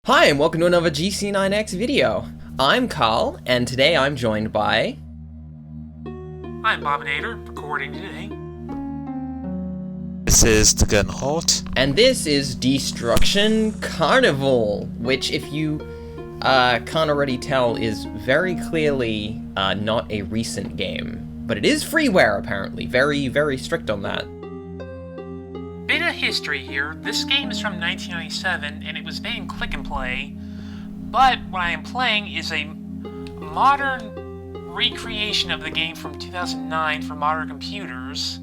Hi, and welcome to another GC9x video. I'm Carl, and today I'm joined by... I'm Bobinator, recording today. This is the Gunhort. And this is Destruction Carnival, which, if you can't already tell, is very clearly not a recent game. But it is freeware, apparently. Very, very strict on that. Bit of history here. This game is from 1997, and it was made in Click and Play. But what I am playing is a modern recreation of the game from 2009 for modern computers.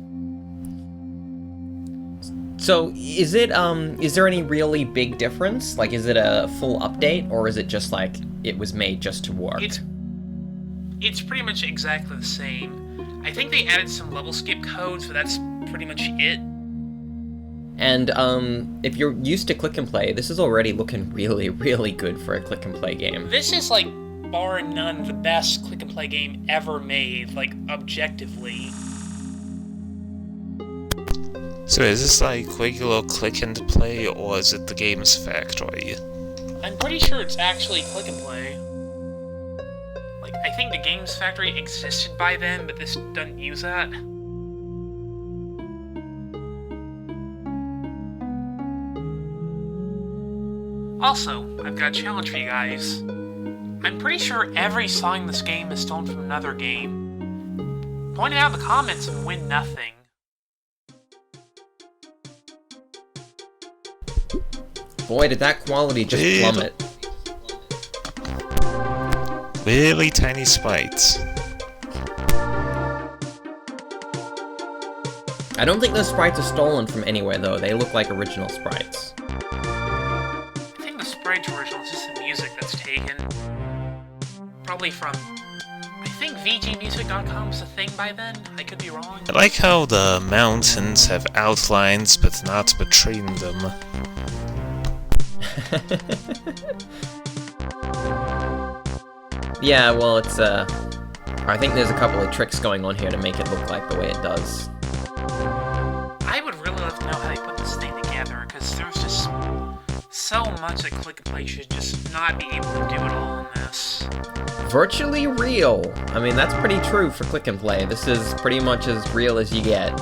So, is there any really big difference? Like, is it a full update, or is it just like, it was made just to work? It's pretty much exactly the same. I think they added some level skip codes, but that's pretty much it. And, if you're used to click and play, this is already looking really, really good for a click and play game. This is, like, bar none, the best click and play game ever made, like, objectively. So is this like regular click and play, or is it the game's factory? I'm pretty sure it's actually click and play. Like, I think the games factory existed by then, but this doesn't use that. Also, I've got a challenge for you guys. I'm pretty sure every song in this game is stolen from another game. Point it out in the comments and win nothing. Boy, did that quality just plummet. Really tiny sprites. I don't think those sprites are stolen from anywhere, though. They look like original sprites. I think the sprite's original, it's just the music that's taken. Probably from... I think VGmusic.com was a thing by then? I could be wrong. I like how the mountains have outlines, but not between them. Yeah, well, it's, I think there's a couple of tricks going on here to make it look like the way it does. I would really love to know how they put this thing together, because there's just so much that Click and Play should just not be able to do it all in this. Virtually real. I mean, that's pretty true for Click and Play. This is pretty much as real as you get.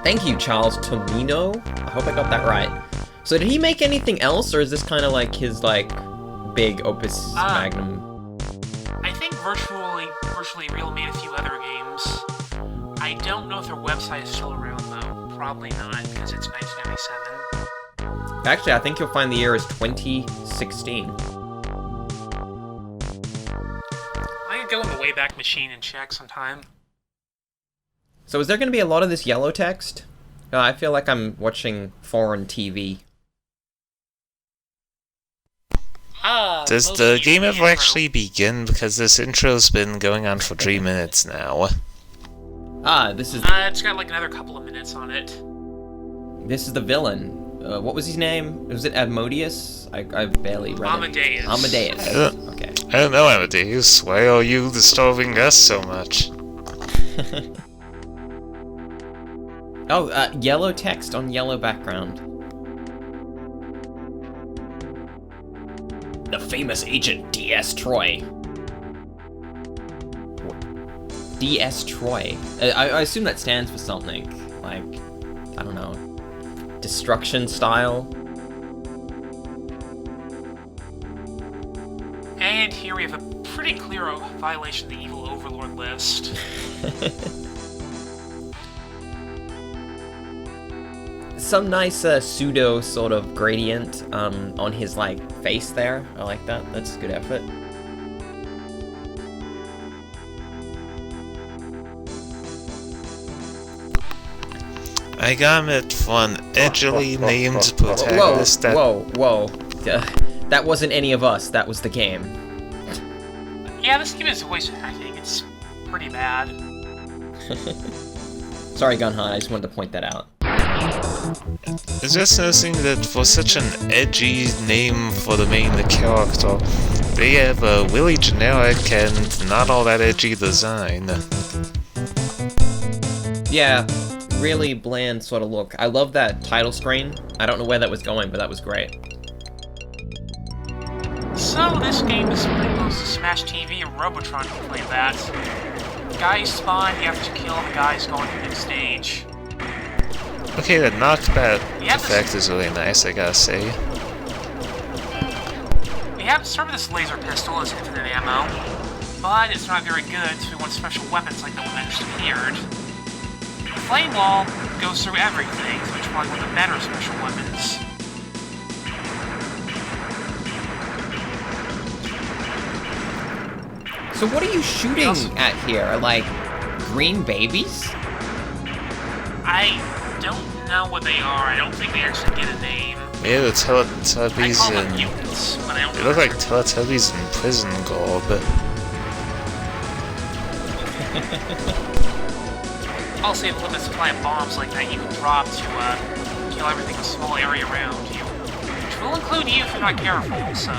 Thank you, Charles Tomino. I hope I got that right. So did he make anything else, or is this kind of like his, like, big opus magnum? I think Virtually Real made a few other games. I don't know if their website is still around, though. Probably not, because it's 1997. Actually, I think you'll find the year is 2016. I could go in the Wayback Machine and check sometime. So is there going to be a lot of this yellow text? I feel like I'm watching foreign TV. Does the game ever actually begin? Because this intro's been going on for 3 minutes now. This is... It's got like another couple of minutes on it. This is the villain. What was his name? Was it Asmodeus? I barely read Amadeus. it. Amadeus. Okay. I don't know, Amadeus. Why are you disturbing us so much? Oh, yellow text on yellow background. The famous agent D.S. Troy. D.S. Troy. I assume that stands for something. Like, I don't know. Destruction style? And here we have a pretty clear violation of the Evil Overlord list. Some nice pseudo sort of gradient on his like face there. I like that. That's good effort. I got it for an edgily named protagonist that... Whoa. That wasn't any of us. That was the game. Yeah, this game is voice acting. It's pretty bad. Sorry, Gunhan. I just wanted to point that out. It's just noticing that for such an edgy name for the main character, they have a really generic and not all that edgy design. Yeah, really bland sort of look. I love that title screen. I don't know where that was going, but that was great. Also, this game is pretty close to Smash TV or Robotron if you play that. Guys spawn, you have to kill the guys going to the next stage. Okay, the knockback effect is really nice, I gotta say. We have to start with this laser pistol as infinite ammo, but it's not very good, so we want special weapons like the one that just appeared. The flame wall goes through everything, so it's probably one of the better special weapons. So what are you shooting at here? Like, green babies? I don't know what they are. I don't think they actually get a name. Yeah, the I Teletubbies call them and... mutants, but I don't They know. look like Teletubbies in prison garb, but... Also, you have a limited supply of bombs like that you can drop to kill everything in a small area around you. Which will include you if you're not careful, so...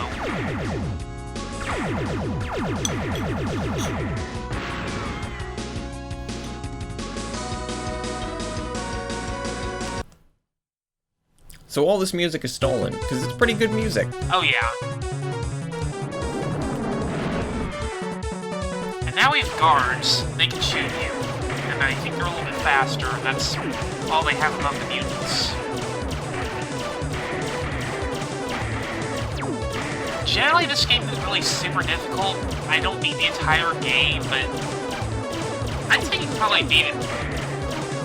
So all this music is stolen, because it's pretty good music. Oh yeah. And now we have guards. They can shoot you. And I think they're a little bit faster. That's all they have above the mutants. Generally, this game isn't really super difficult. I don't beat the entire game, but I'd say you can probably beat it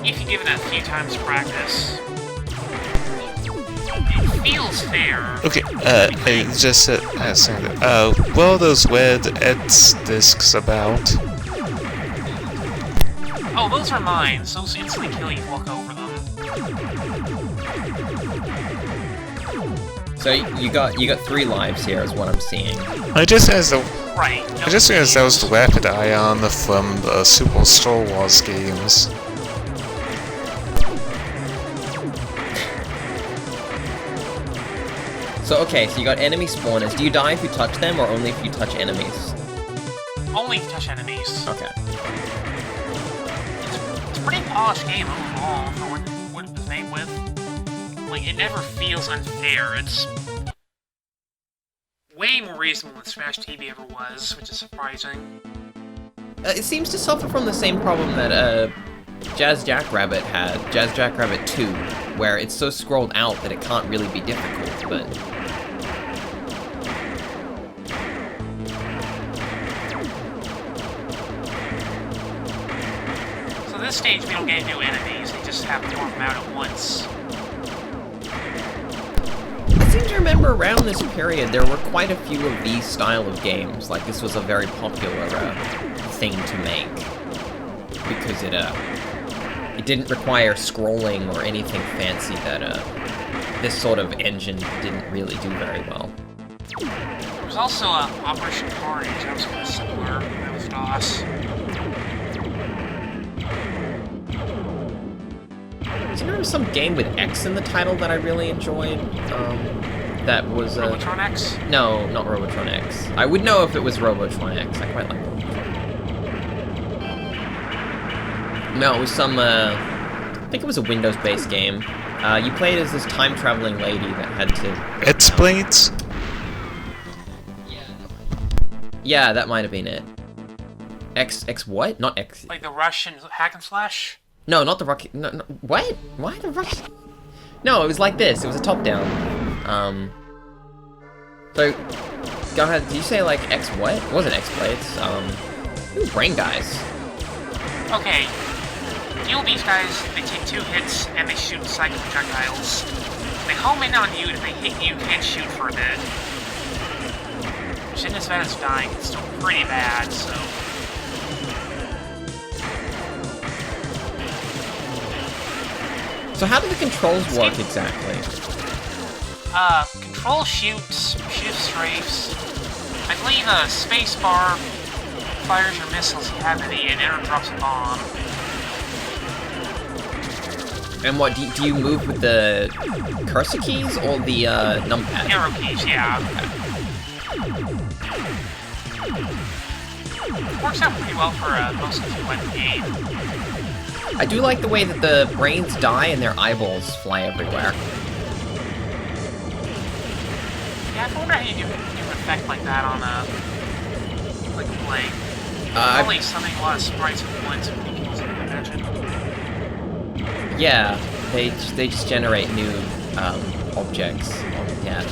if you give it a few times practice. It feels fair. Okay, I just said, what are those red X discs about? Oh, those are mine. So those instantly kill you if you walk over them. So you got 3 lives here, is what I'm seeing. I just realized Right. I just realized that was the Rapid Ion from the Super Star Wars games. So okay, so you got enemy spawners. Do you die if you touch them, or only if you touch enemies? Only if you touch enemies. Okay. It's a pretty polished game overall for what it was made with. Like, it never feels unfair. It's way more reasonable than Smash TV ever was, which is surprising. It seems to suffer from the same problem that Jazz Jackrabbit had, Jazz Jackrabbit 2, where it's so scrolled out that it can't really be difficult, but... So this stage, we don't get new enemies. They just have to work them out at once. I seem to remember around this period there were quite a few of these style of games. Like, this was a very popular thing to make. Because it didn't require scrolling or anything fancy that this sort of engine didn't really do very well. There was also Operation Carnage. That was kind of similar. That was DOS. Do you remember some game with X in the title that I really enjoyed? That was Robotron X? No, not Robotron X. I would know if it was Robotron X. I quite like it. No, it was some, I think it was a Windows-based game. You played as this time-traveling lady that had to... X-Blades? Yeah, that might have been it. X what? Not X... Like the Russian hack and slash? No, not the rocket... No, what? Why the Russian... No, it was like this. It was a top-down. So, go ahead. Did you say, like, X what? It wasn't X-Blades. Ooh, Brain Guys. Okay. Deal with these guys, they take 2 hits, and they shoot psychic projectiles. They home in on you, and if they hit you, you can't shoot for a bit. Which isn't as bad as dying, it's still pretty bad, so... So how do the controls work exactly? Control shoots, shift strafes. I believe a spacebar fires your missiles you have in the and enter drops a bomb. And what, do you move with the cursor keys or the numpad? Arrow keys, yeah. Works out pretty well for most of the game. I do like the way that the brains die and their eyeballs fly everywhere. Yeah, Yeah, I wonder how you do an effect like that on a Click and Play. Probably something a lot of sprites at once would be easy to imagine. Yeah, they just generate new objects on death.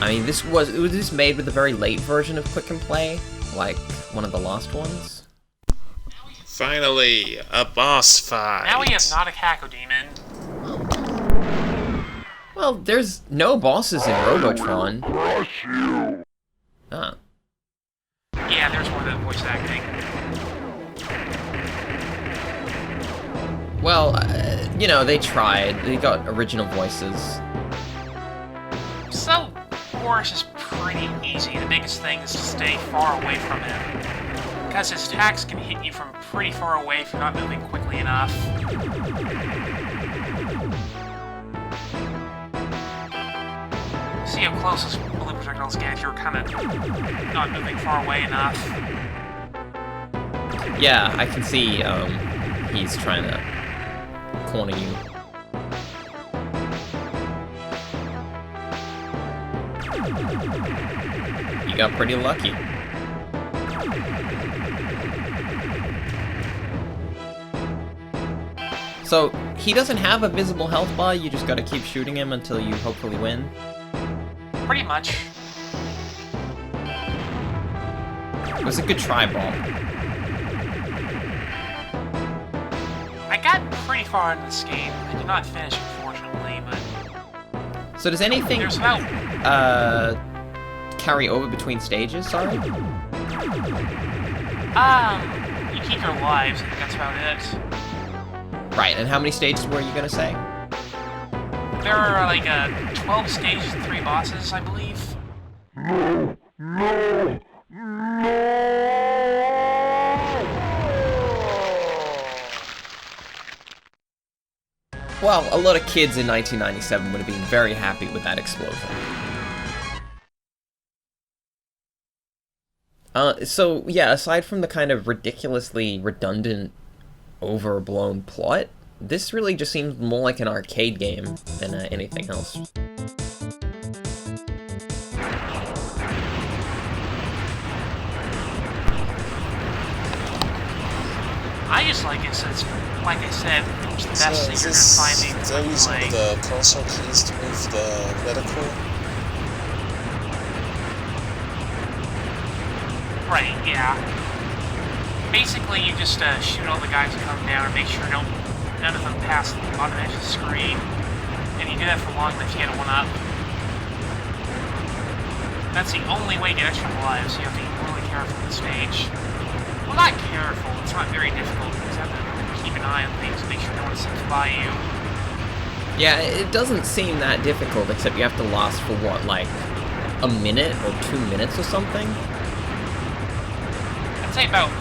I mean, this was made with a very late version of Click and Play, like one of the last ones. Finally, a boss fight. Now we have not a Cacodemon. Well, there's no bosses in Robotron. Ah. Yeah, there's more than voice acting. Well, you know, they tried. They got original voices. So, Boris is pretty easy. The biggest thing is to stay far away from him, because his attacks can hit you from pretty far away if you're not moving quickly enough. See how close his bullet projectiles get if you're kind of not moving far away enough. Yeah, I can see he's trying to corner you. You got pretty lucky. So, he doesn't have a visible health bar, you just gotta keep shooting him until you hopefully win? Pretty much. It was a good try, Bob. I got pretty far into this game. I did not finish, unfortunately, but... So does anything, There's about... carry over between stages, sorry? You keep your lives, I think that's about it. Right, and how many stages were you gonna say? There are, like, 12 stages and 3 bosses, I believe. Well, a lot of kids in 1997 would have been very happy with that explosion. So, yeah, aside from the kind of ridiculously redundant, overblown plot, this really just seems more like an arcade game than anything else. I just like it since, like I said, it's the best thing you're gonna find me Is that using play. the console keys to move the reticle? Right, yeah. Basically, you just shoot all the guys who come down and make sure none of them pass the bottom edge of the screen. And you do that for long enough to get one up. That's the only way to get extra lives, so you have to be really careful on the stage. Well, not careful, it's not very difficult, because you have to keep an eye on things and make sure no one slips by you. Yeah, it doesn't seem that difficult, except you have to last for, what, like, a minute or 2 minutes or something? I'd say about a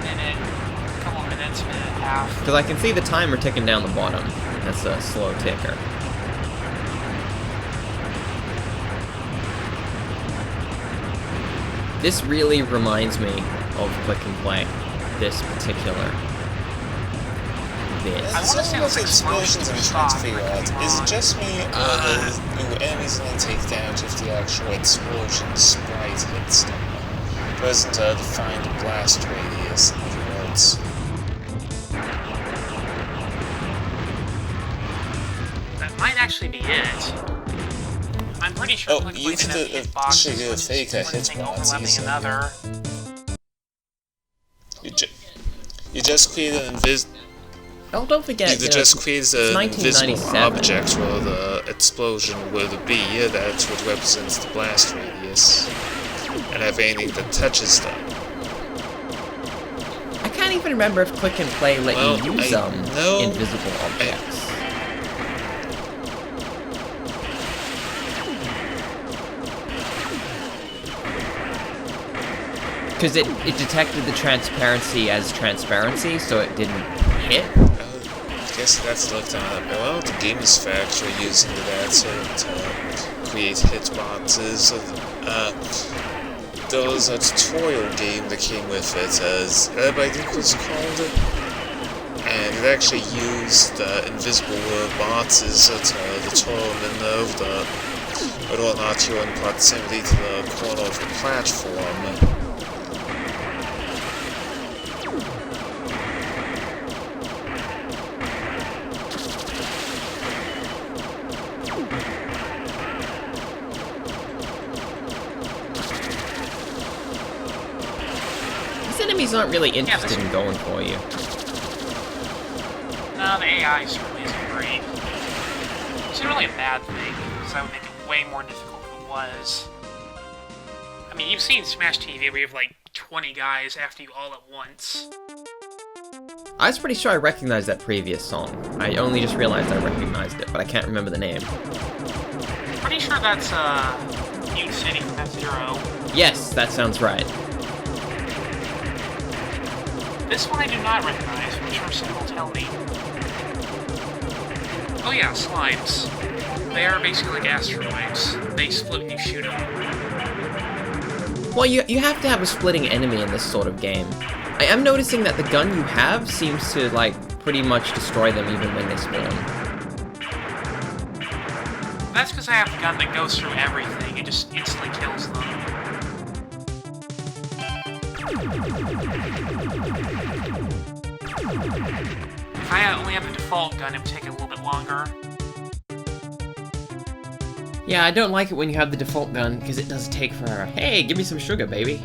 minute, a couple minutes, minute and a half. Because I can see the timer ticking down the bottom. That's a slow ticker. This really reminds me of Click and Play. This particular bit. I wanna say those explosions I'm trying to figure out. Is it just me, or the new enemies only take damage if the actual explosion sprite hits them? Doesn't define the blast radius, in other words. That might actually be it. I'm pretty sure Click you didn't have could hitboxes, trigger which is fake one thing hitbox overlapping easily. another. You just create an Oh, don't forget, You just create an invisible 1997. object where the explosion will be, that's what represents the blast radius. And have anything that touches them. I can't even remember if Click and Play let you use know- invisible objects. Because it detected the transparency as transparency, so it didn't hit. I guess that's looked at. Well, the Games Factory using that to create hitboxes. There was a tutorial game that came with it, as I think it was called, and it actually used invisible boxes at the tournament of the whether or not you're in proximity to the corner of the platform. These enemies aren't really interested in going for you. No, the AI certainly isn't great. Which isn't really a bad thing, because that would make it way more difficult than it was. I mean, you've seen Smash TV where you have like 20 guys after you all at once. I was pretty sure I recognized that previous song. I only just realized I recognized it, but I can't remember the name. Pretty sure that's Mute City from F-Zero. Yes, that sounds right. This one I do not recognize, I'm sure someone will tell me. Oh yeah, slimes. They are basically like asteroids. They split when you shoot them. Well, you have to have a splitting enemy in this sort of game. I am noticing that the gun you have seems to, like, pretty much destroy them even when they spawn. That's because I have a gun that goes through everything. It just instantly kills them. If I only have a default gun, it would take a little bit longer. Yeah, I don't like it when you have the default gun, because it does take forever. Hey, give me some sugar, baby.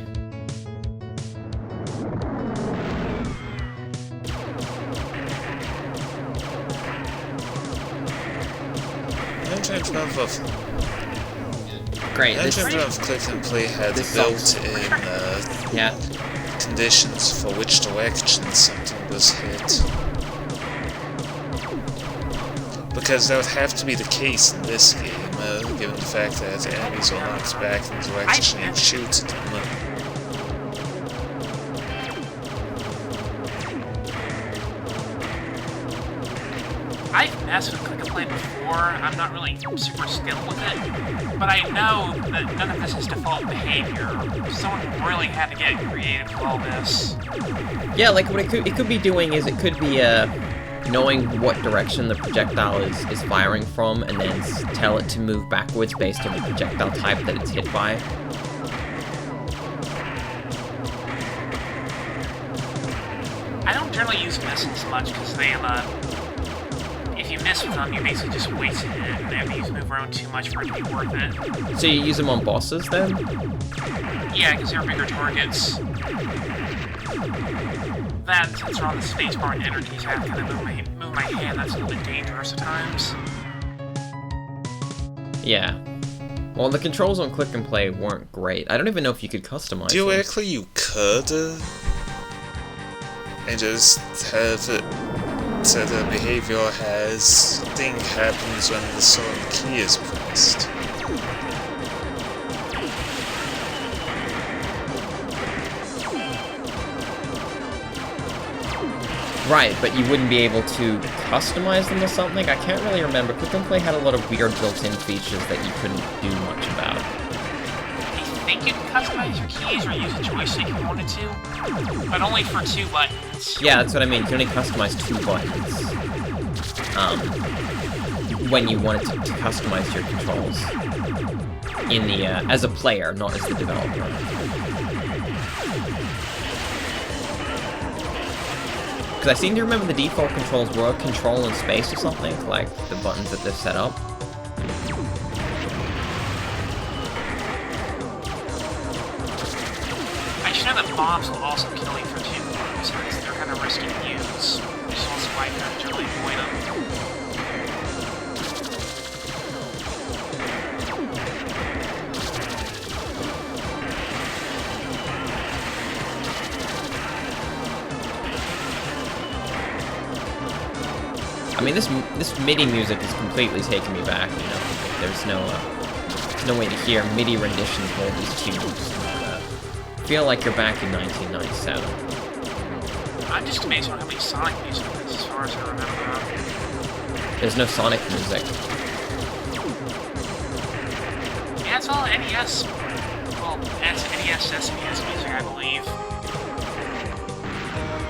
Great. This of Click and Play had built-in conditions for which direction something was hit. Because that would have to be the case in this game, given the fact that enemies are knocked back in the direction you shoot them. I've messed with Click and Play before. I'm not really super skilled with it, but I know that none of this is default behavior. Someone really had to get creative with all this. Yeah, like what it could be doing is it could be knowing what direction the projectile is firing from, and then tell it to move backwards based on the projectile type that it's hit by. I don't generally use missiles much because they if you miss with them, you basically just wasted it, and enemies move around too much for it to be worth it. So you use them on bosses then? Yeah, because they're bigger targets. That, since they're on the spacebar and energies, I have to kind of move my hand. That's a little bit dangerous at times. Yeah. Well, the controls on Click and Play weren't great. I don't even know if you could customize them. Theoretically, you could, and just have it so the behavior thing happens when the certain key is pressed. Right, but you wouldn't be able to customize them or something? I can't really remember. Click and Play had a lot of weird built-in features that you couldn't do much about. I think you can customize your keys or use a joystick if you wanted to, but only for 2 buttons. Yeah, that's what I mean. You can only customize 2 buttons. When you wanted to customize your controls. In the, as a player, not as the developer. Because I seem to remember the default controls were control and space or something, like the buttons that they've set up. I should know that bombs will also kill you for 2 buttons, they're kind of risky to use, which is also why you have to generally avoid them. I mean, this MIDI music is completely taking me back, you know. There's no way to hear MIDI renditions of all these tunes. Feel like you're back in 1997. I'm just amazed on how many Sonic music there is, as far as I remember. There's no Sonic music. Yeah, it's all NES. Well, that's NES SNES music, I believe.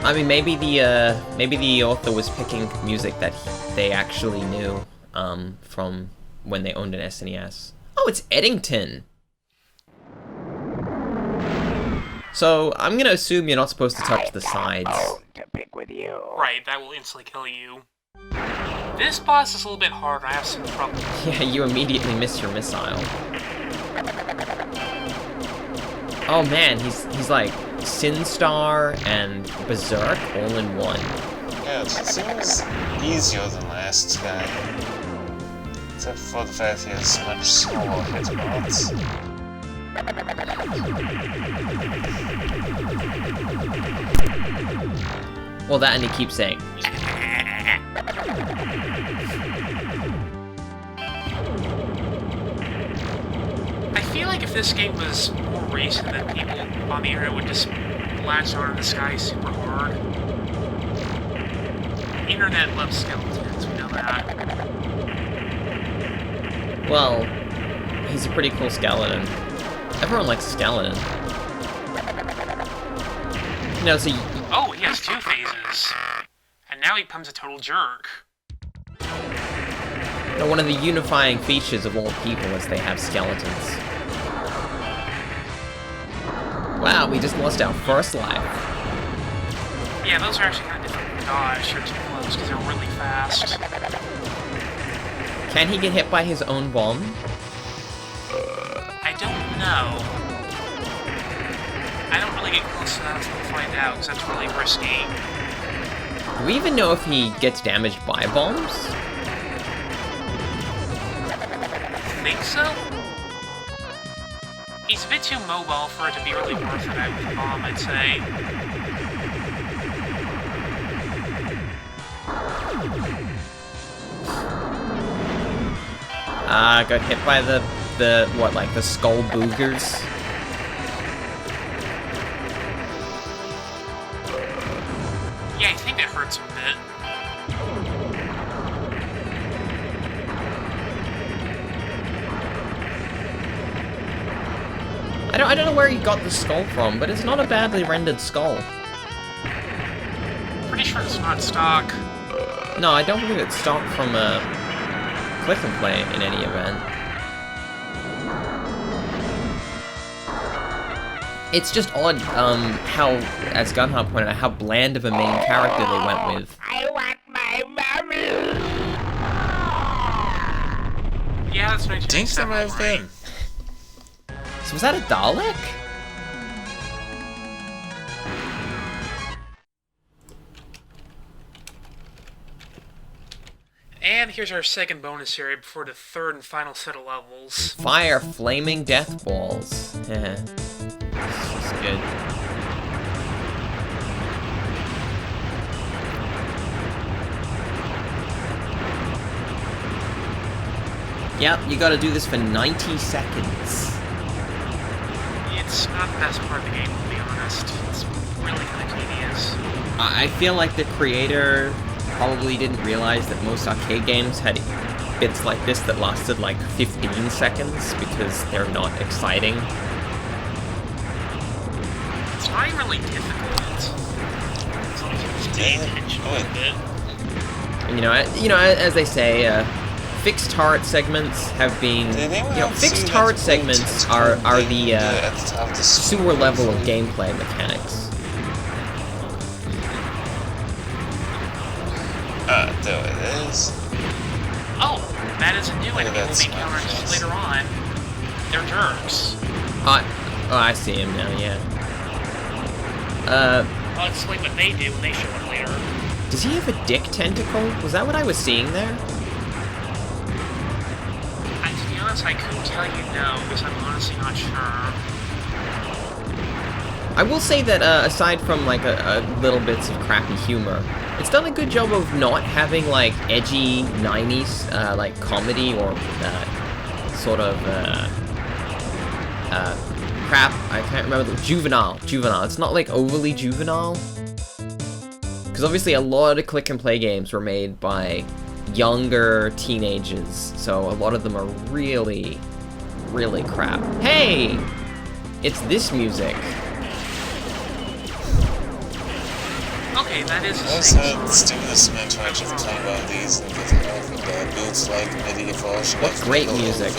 I mean, maybe the author was picking music that they actually knew from when they owned an SNES. Oh, it's Eddington. So, I'm gonna assume you're not supposed to touch the sides. Right, that will instantly kill you. This boss is a little bit harder. I have some problems. Yeah, you immediately miss your missile. Oh man, he's like Sinstar and Berserk all in one. Yeah, it seems easier than last time. Except for the fact he has much smaller hitbox. Well, that and he keeps saying. I feel like if this game was more recent, then people on the internet would just latch on to this guy super hard. Internet loves skeletons, we know that. Well, he's a pretty cool skeleton. Everyone likes a skeleton. You know, so Oh, he has 2 phases. And now he becomes a total jerk. one of the unifying features of all people is they have skeletons. Wow, we just lost our first life. Yeah, those are actually kind of difficult to dodge. You're too close because they're really fast. Can he get hit by his own bomb? I don't know. I don't really get close enough to find out because that's really risky. Do we even know if he gets damaged by bombs? Think so? He's a bit too mobile for it to be really worth it with a bomb, I'd say. Got hit by the what, like the skull boogers? Yeah, I think that hurts a bit. I don't know where he got the skull from, but it's not a badly rendered skull. Pretty sure it's not stock. No, I don't believe it's stock from Click and Play in any event. It's just odd, how, as Gunhart pointed out, how bland of a main character they went with. I want my mommy. Yeah, that's Think there 1997, might have right? been. So was that a Dalek? And here's our second bonus area before the third and final set of levels. Fire flaming death balls. Yeah. This is good. Yep, you gotta do this for 90 seconds. It's not the best part of the game, to be honest. It's really kind of tedious. I feel like the creator probably didn't realize that most arcade games had bits like this that lasted like 15 seconds because they're not exciting. It's not even really difficult. As long as you just pay attention a little bit. You know, as they say, fixed turret segments have been, fixed turret segments are the sewer level of gameplay mechanics. There it is. Oh, that is a new enemy we'll that's be encountering later on. They're jerks. Oh, I see him now, yeah. I'll explain what they do when they show up later. Does he have a dick tentacle? Was that what I was seeing there? To be honest, I couldn't tell you no, because I'm honestly not sure. I will say that aside from like a little bits of crappy humor, it's done a good job of not having like edgy 90s like comedy or sort of crap. I can't remember the juvenile. It's not like overly juvenile, because obviously a lot of click and play games were made by younger teenagers, so a lot of them are really, really crap. Hey, it's this music. Okay, that is a Let's do this mentality of playing one of these and get off with the boots like medieval. What great music.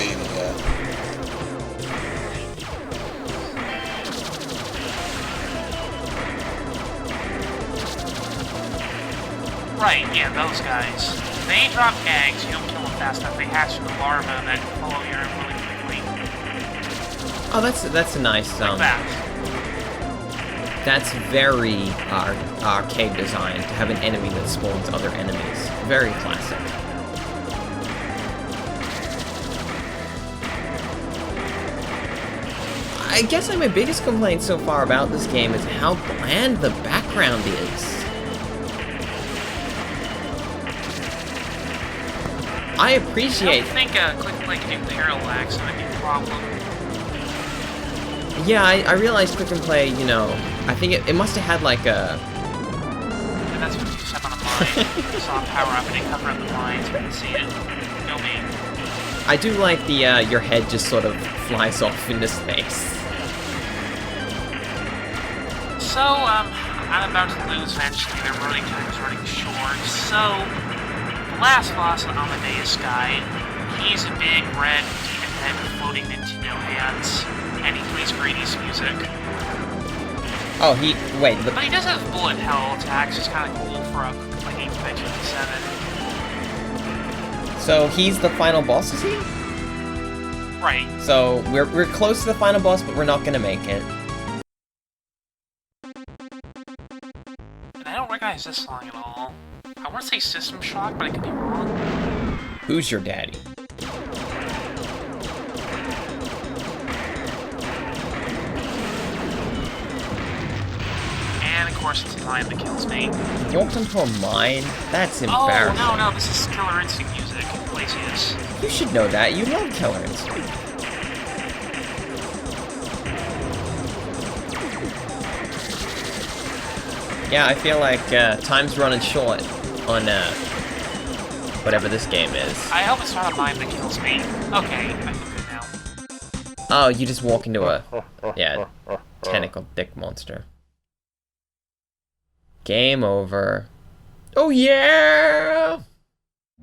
Right, yeah, those guys. They drop eggs, you don't kill them fast enough, they hatch into larvae that follow you around really quickly. Oh, that's a nice Like that. That's very arcade design to have an enemy that spawns other enemies. Very classic. I guess my biggest complaint so far about this game is how bland the background is. I appreciate... I don't think Quick Play can do parallax, that might be a problem. Yeah, I realized Click and Play, you know, I think it must have had like a... And that's when you step on a mine, you saw power up and they cover up the mines, you can see it. Go me. I do like the, your head just sort of flies off into space. So, I'm about to lose eventually, their running time is running short, so... The last boss on Amadeus guy, he's a big red demon head with floating Nintendo hands, and he plays Brady's music. Oh, wait, But he does have bullet hell attacks, it's kind of cool for a like game convention 7. So he's the final boss, is he? Right. So we're close to the final boss, but we're not gonna make it. And I don't recognize this song at all. I want to say System Shock, but I could be wrong. Who's your daddy? And of course it's a mine that kills me. You walked into a mine? That's Oh, embarrassing. no, this is Killer Instinct music. Glacius. You should know that. You love Killer Instinct. Yeah, I feel like time's running short on whatever this game is. I hope it's not a mine that kills me. Okay, I feel good now. Oh, you just walk into a tentacle dick monster. Game over. Oh yeah!